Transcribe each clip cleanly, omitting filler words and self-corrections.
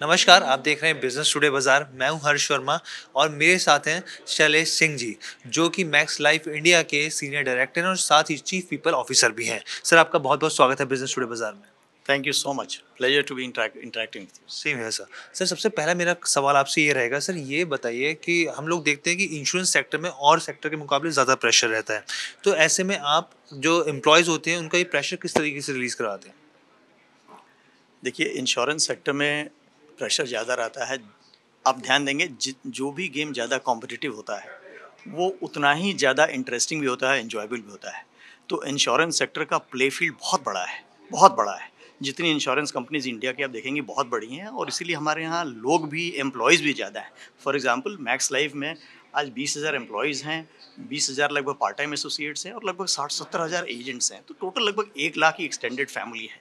नमस्कार, आप देख रहे हैं बिजनेस टुडे बाजार। मैं हूं हर्ष वर्मा और मेरे साथ हैं शैलेश सिंह जी, जो कि मैक्स लाइफ इंडिया के सीनियर डायरेक्टर हैं और साथ ही चीफ पीपल ऑफिसर भी हैं। सर, आपका बहुत बहुत स्वागत है बिजनेस टुडे बाजार में। Thank you so much. Pleasure to be interacting with you. Same है सर। सर, सबसे पहला मेरा सवाल आपसे ये रहेगा, सर ये बताइए कि हम लोग देखते हैं कि इंश्योरेंस सेक्टर में और सेक्टर के मुकाबले ज़्यादा प्रेशर रहता है, तो ऐसे में आप जो एम्प्लॉयज़ होते हैं उनका ये प्रेशर किस तरीके से रिलीज़ कराते हैं? देखिए, इंश्योरेंस सेक्टर में प्रेशर ज़्यादा रहता है। आप ध्यान देंगे जो भी गेम ज़्यादा कॉम्पिटिटिव होता है वो उतना ही ज़्यादा इंटरेस्टिंग भी होता है, एंजॉयबल भी होता है। तो इंश्योरेंस सेक्टर का प्ले फील्ड बहुत बड़ा है, बहुत बड़ा है। जितनी इंश्योरेंस कंपनीज इंडिया की आप देखेंगे बहुत बड़ी हैं और इसीलिए हमारे यहाँ लोग भी, एम्प्लॉयज़ भी ज़्यादा हैं। फॉर एग्जांपल मैक्स लाइफ में आज 20,000 एम्प्लॉयज़ हैं, 20,000 लगभग पार्ट टाइम एसोसिएट्स हैं और लगभग 60-70 हज़ार एजेंट्स हैं। तो टोटल लगभग 1 लाख की एक्सटेंडेड फैमिली है।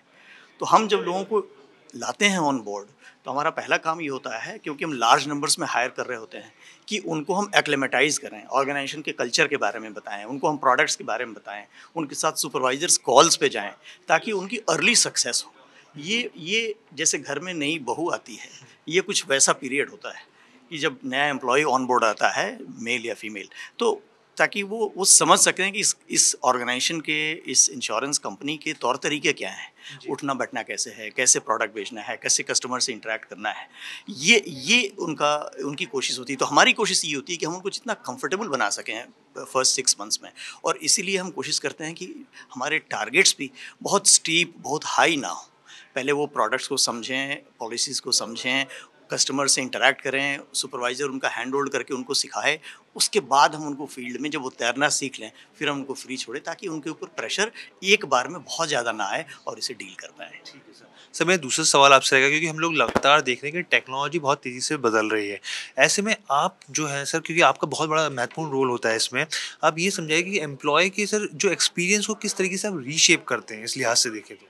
तो हम जब लोगों को लाते हैं ऑन बोर्ड, तो हमारा पहला काम ये होता है, क्योंकि हम लार्ज नंबर्स में हायर कर रहे होते हैं, कि उनको हम एक्लेमेटाइज़ करें, ऑर्गेनाइजेशन के कल्चर के बारे में बताएं, उनको हम प्रोडक्ट्स के बारे में बताएं, उनके साथ सुपरवाइजर्स कॉल्स पे जाएं, ताकि उनकी अर्ली सक्सेस हो। ये जैसे घर में नई बहू आती है, ये कुछ वैसा पीरियड होता है कि जब नया एम्प्लॉय ऑन बोर्ड आता है, मेल या फीमेल, तो ताकि वो समझ सकें कि इस ऑर्गेनाइजेशन के, इस इंश्योरेंस कंपनी के तौर तरीके क्या हैं, उठना बैठना कैसे है, कैसे प्रोडक्ट बेचना है, कैसे कस्टमर से इंटरेक्ट करना है। ये उनकी कोशिश होती है। तो हमारी कोशिश ये होती है कि हम उनको जितना कंफर्टेबल बना सकें फर्स्ट 6 मंथ्स में, और इसीलिए हम कोशिश करते हैं कि हमारे टारगेट्स भी बहुत स्टीप, बहुत हाई ना हो। पहले वो प्रोडक्ट्स को समझें, पॉलिसीज़ को समझें, कस्टमर से इंटरैक्ट करें, सुपरवाइज़र उनका हैंड होल्ड करके उनको सिखाए। उसके बाद हम उनको फील्ड में जब वो तैरना सीख लें, फिर हम उनको फ्री छोड़ें, ताकि उनके ऊपर प्रेशर एक बार में बहुत ज़्यादा ना आए और इसे डील कर पाएँ। ठीक है सर। सर, मेरा दूसरा सवाल आपसे रहेगा, क्योंकि हम लोग लगातार देख रहे हैं कि टेक्नोलॉजी बहुत तेज़ी से बदल रही है। ऐसे में आप जो है सर, क्योंकि आपका बहुत बड़ा महत्वपूर्ण रोल होता है इसमें, आप ये समझाइए कि एम्प्लॉयी के सर जो एक्सपीरियंस को किस तरीके से आप रीशेप करते हैं इस लिहाज से देखें तो?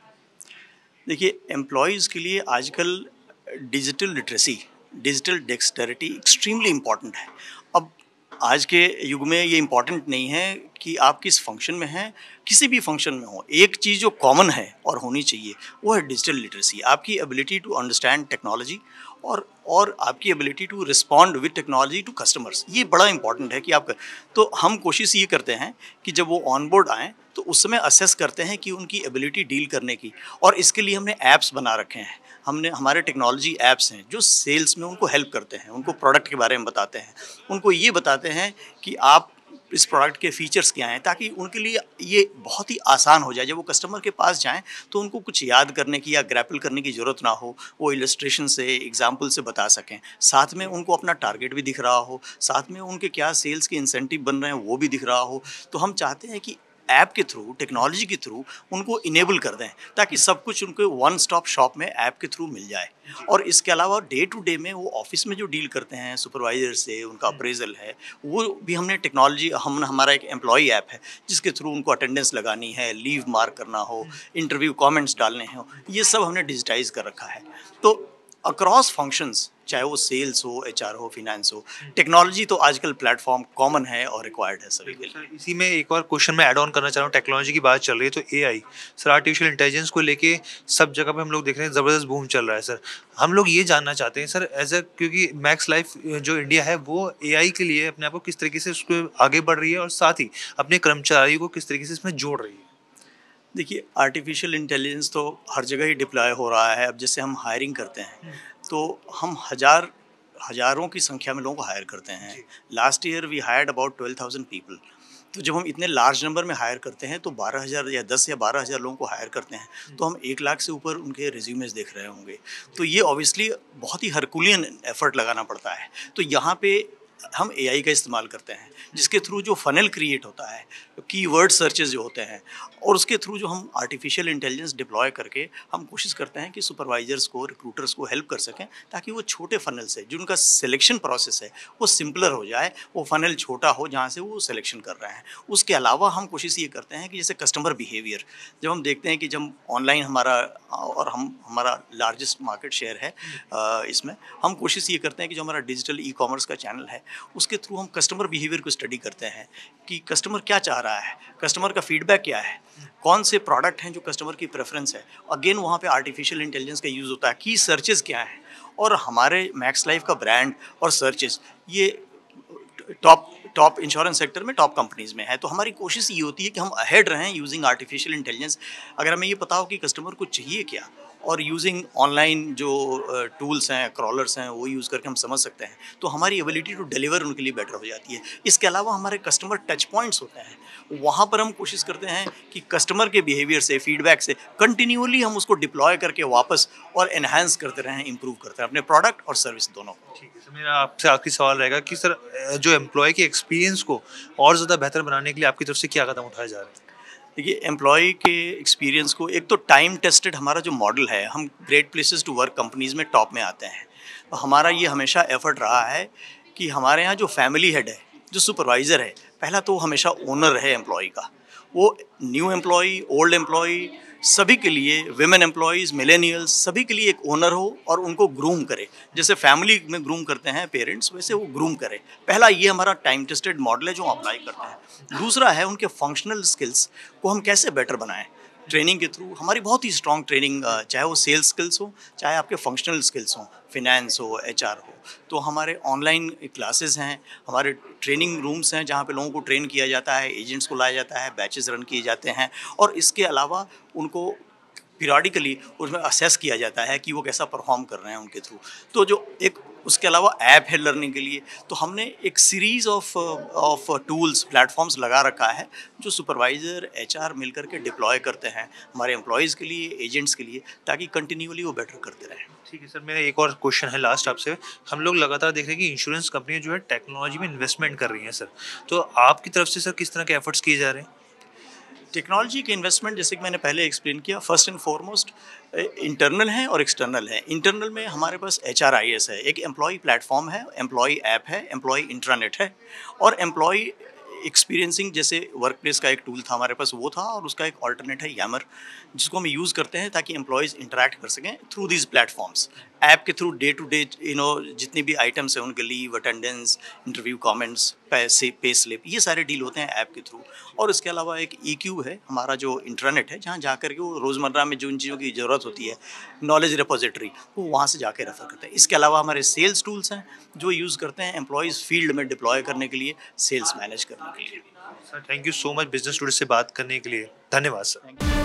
देखिए, एम्प्लॉयज़ के लिए आजकल digital literacy, digital dexterity extremely important है। अब आज के युग में ये इम्पॉर्टेंट नहीं है कि आप किस फंक्शन में हैं, किसी भी फंक्शन में हो, एक चीज़ जो कॉमन है और होनी चाहिए, वो है डिजिटल लिटरेसी। आपकी एबिलिटी टू अंडरस्टैंड टेक्नोलॉजी और आपकी ability to respond with technology to customers, ये बड़ा इंपॉर्टेंट है कि आप। तो हम कोशिश ये करते हैं कि जब वो ऑन बोर्ड आएँ, तो उस समय असेस करते हैं कि उनकी एबिलिटी डील करने की, और इसके लिए हमने ऐप्स बना रखे हैं। हमने हमारे टेक्नोलॉजी ऐप्स हैं जो सेल्स में उनको हेल्प करते हैं, उनको प्रोडक्ट के बारे में बताते हैं, उनको ये बताते हैं कि आप इस प्रोडक्ट के फीचर्स क्या हैं, ताकि उनके लिए ये बहुत ही आसान हो जाए। जब वो कस्टमर के पास जाएँ, तो उनको कुछ याद करने की या ग्रैपल करने की ज़रूरत ना हो, वो इलस्ट्रेशन से, एग्जाम्पल से बता सकें। साथ में उनको अपना टारगेट भी दिख रहा हो, साथ में उनके क्या सेल्स के इंसेंटिव बन रहे हैं वो भी दिख रहा हो। तो हम चाहते हैं कि ऐप के थ्रू, टेक्नोलॉजी के थ्रू उनको इनेबल कर दें, ताकि सब कुछ उनको वन स्टॉप शॉप में ऐप के थ्रू मिल जाए। और इसके अलावा डे टू डे में वो ऑफिस में जो डील करते हैं सुपरवाइजर से, उनका अप्रेजल है, वो भी हमने टेक्नोलॉजी, हमारा एक एम्प्लॉई ऐप है जिसके थ्रू उनको अटेंडेंस लगानी है, लीव मार्क करना हो, इंटरव्यू कमेंट्स डालने हो, ये सब हमने डिजिटाइज कर रखा है। तो अक्रॉस फंक्शंस, चाहे वो सेल्स हो, एचआर हो, फिनेंस हो, टेक्नोलॉजी तो आजकल प्लेटफॉर्म कॉमन है और रिक्वायर्ड है सभी के लिए। सर, इसी में एक और क्वेश्चन मैं ऐड ऑन करना चाह रहा हूँ। टेक्नोलॉजी की बात चल रही है तो एआई, सर आर्टिफिशियल इंटेलिजेंस को लेके सब जगह पे हम लोग देख रहे हैं ज़बरदस्त बूम चल रहा है सर। हम लोग ये जानना चाहते हैं सर, एज अ, क्योंकि मैक्स लाइफ जो इंडिया है वो एआई के लिए अपने आप को किस तरीके से उसको आगे बढ़ रही है और साथ ही अपने कर्मचारियों को किस तरीके से इसमें जोड़ रही है? देखिए, आर्टिफिशियल इंटेलिजेंस तो हर जगह ही डिप्लॉय हो रहा है। अब जैसे हम हायरिंग करते हैं, तो हम हज़ारों की संख्या में लोगों को हायर करते हैं। जी। Last year we hired about 12,000 people. तो जब हम इतने लार्ज नंबर में हायर करते हैं, तो 12,000 या 10 या 12,000 लोगों को हायर करते हैं, तो हम 1 लाख से ऊपर उनके रिज्यूमेस देख रहे होंगे। तो ये ऑब्वियसली बहुत ही हरकुलियन एफर्ट लगाना पड़ता है। तो यहाँ पे हम एआई का इस्तेमाल करते हैं, जिसके थ्रू जो फनल क्रिएट होता है, कीवर्ड सर्चेस जो होते हैं, और उसके थ्रू जो हम आर्टिफिशियल इंटेलिजेंस डिप्लॉय करके हम कोशिश करते हैं कि सुपरवाइजर्स को, रिक्रूटर्स को हेल्प कर सकें, ताकि वो छोटे फनल से जो उनका सिलेक्शन प्रोसेस है वो सिंपलर हो जाए, वो फनल छोटा हो जहाँ से वो सिलेक्शन कर रहे हैं। उसके अलावा हम कोशिश ये करते हैं कि जैसे कस्टमर बिहेवियर, जब हम देखते हैं कि जब ऑनलाइन हमारा लार्जेस्ट मार्केट शेयर है, इसमें हम कोशिश ये करते हैं कि जो हमारा डिजिटल ई कॉमर्स का चैनल है, उसके थ्रू हम कस्टमर बिहेवियर को स्टडी करते हैं कि कस्टमर क्या चाह रहा है, कस्टमर का फीडबैक क्या है, कौन से प्रोडक्ट हैं जो कस्टमर की प्रेफरेंस है। अगेन वहाँ पे आर्टिफिशियल इंटेलिजेंस का यूज़ होता है, की सर्चेस क्या हैं, और हमारे मैक्स लाइफ का ब्रांड और सर्चेस ये टॉप टॉप इंश्योरेंस सेक्टर में टॉप कंपनीज में है। तो हमारी कोशिश ये होती है कि हम अहेड रहें यूजिंग आर्टिफिशियल इंटेलिजेंस। अगर हमें ये पता हो कि कस्टमर को चाहिए क्या, और यूजिंग ऑनलाइन जो टूल्स हैं, क्रॉलर्स हैं, वो यूज़ करके हम समझ सकते हैं, तो हमारी एबिलिटी टू डिलीवर उनके लिए बेटर हो जाती है। इसके अलावा हमारे कस्टमर टच पॉइंट्स होते हैं, वहाँ पर हम कोशिश करते हैं कि कस्टमर के बिहेवियर से, फीडबैक से कंटिन्यूअली हम उसको डिप्लॉय करके वापस और एनहांस करते रहें, इम्प्रूव करते रहें अपने प्रोडक्ट और सर्विस दोनों को। ठीक है सर, मेरा आपसे आखिरी सवाल रहेगा कि सर जो एम्प्लॉय के एक्सपीरियंस को और ज़्यादा बेहतर बनाने के लिए आपकी तरफ से क्या कदम उठाए जा रहे हैं? देखिए, एम्प्लॉय के एक्सपीरियंस को, एक तो टाइम टेस्टेड हमारा जो मॉडल है, हम great places to work companies में टॉप में आते हैं। तो हमारा ये हमेशा एफर्ट रहा है कि हमारे यहाँ जो फैमिली हेड है, जो सुपरवाइज़र है, पहला तो हमेशा ओनर रहे एम्प्लॉय का। वो न्यू एम्प्लॉय, ओल्ड एम्प्लॉय, सभी के लिए, विमेन एम्प्लॉयज़, मिलेनियल्स, सभी के लिए एक ओनर हो और उनको ग्रूम करे। जैसे फैमिली में ग्रूम करते हैं पेरेंट्स, वैसे वो ग्रूम करे। पहला ये हमारा टाइम टेस्टेड मॉडल है जो अप्लाई करते हैं। दूसरा है उनके फंक्शनल स्किल्स को हम कैसे बेटर बनाएं। ट्रेनिंग के थ्रू हमारी बहुत ही स्ट्रॉन्ग ट्रेनिंग, चाहे वो सेल्स स्किल्स हो, चाहे आपके फंक्शनल स्किल्स हों, फिनेंस हो, एचआर हो। तो हमारे ऑनलाइन क्लासेस हैं, हमारे ट्रेनिंग रूम्स हैं जहाँ पे लोगों को ट्रेन किया जाता है, एजेंट्स को लाया जाता है, बैचेस रन किए जाते हैं, और इसके अलावा उनको पीरियडिकली उसमें असेस किया जाता है कि वो कैसा परफॉर्म कर रहे हैं उनके थ्रू। तो जो एक उसके अलावा ऐप है लर्निंग के लिए, तो हमने एक सीरीज़ ऑफ टूल्स, प्लेटफॉर्म्स लगा रखा है जो सुपरवाइज़र, एचआर मिल करके डिप्लॉय करते हैं हमारे एम्प्लॉयज़ के लिए, एजेंट्स के लिए, ताकि कंटिन्यूअली वो बेटर करते रहें। ठीक है सर, मेरा एक और क्वेश्चन है लास्ट आपसे। हम लोग लगातार देख रहे हैं कि इंश्योरेंस कंपनियां जो है टेक्नोलॉजी में इन्वेस्टमेंट कर रही हैं सर, तो आपकी तरफ से सर किस तरह के एफर्ट्स किए जा रहे हैं? टेक्नोलॉजी के इन्वेस्टमेंट, जैसे कि मैंने पहले एक्सप्लेन किया, फर्स्ट एंड फॉरमोस्ट इंटरनल है और एक्सटर्नल है। इंटरनल में हमारे पास HRIS है, एक एम्प्लॉय प्लेटफॉर्म है, एम्प्लॉय ऐप है, एम्प्लॉय इंट्रानेट है, और एम्प्लॉय एक्सपीरियंसिंग जैसे वर्क प्लेस का एक टूल था हमारे पास, वो था, और उसका एक ऑल्टरनेट है यामर, जिसको हम यूज़ करते हैं ताकि एम्प्लॉयज़ इंटरेक्ट कर सकें थ्रू दीज प्लेटफॉर्म्स। ऐप के थ्रू डे टू डे जितनी भी आइटम्स हैं उनके लीव, अटेंडेंस, इंटरव्यू कमेंट्स, पैसे, पे स्लिप, ये सारे डील होते हैं ऐप के थ्रू। और इसके अलावा एक EQ है हमारा जो इंट्रानेट है, जहाँ जा कर के वो रोज़मर्रा में जो इन चीज़ों की ज़रूरत होती है, नॉलेज रिपोजिटरी, वो वहाँ से जाके रेफर करते हैं। इसके अलावा हमारे सेल्स टूल्स हैं जो यूज़ करते हैं एम्प्लॉयज़ फील्ड में डिप्लॉय करने के लिए, सेल्स मैनेज करने के लिए। Sir thank you so much business today से बात करने के लिए। धन्यवाद सर। Thank you.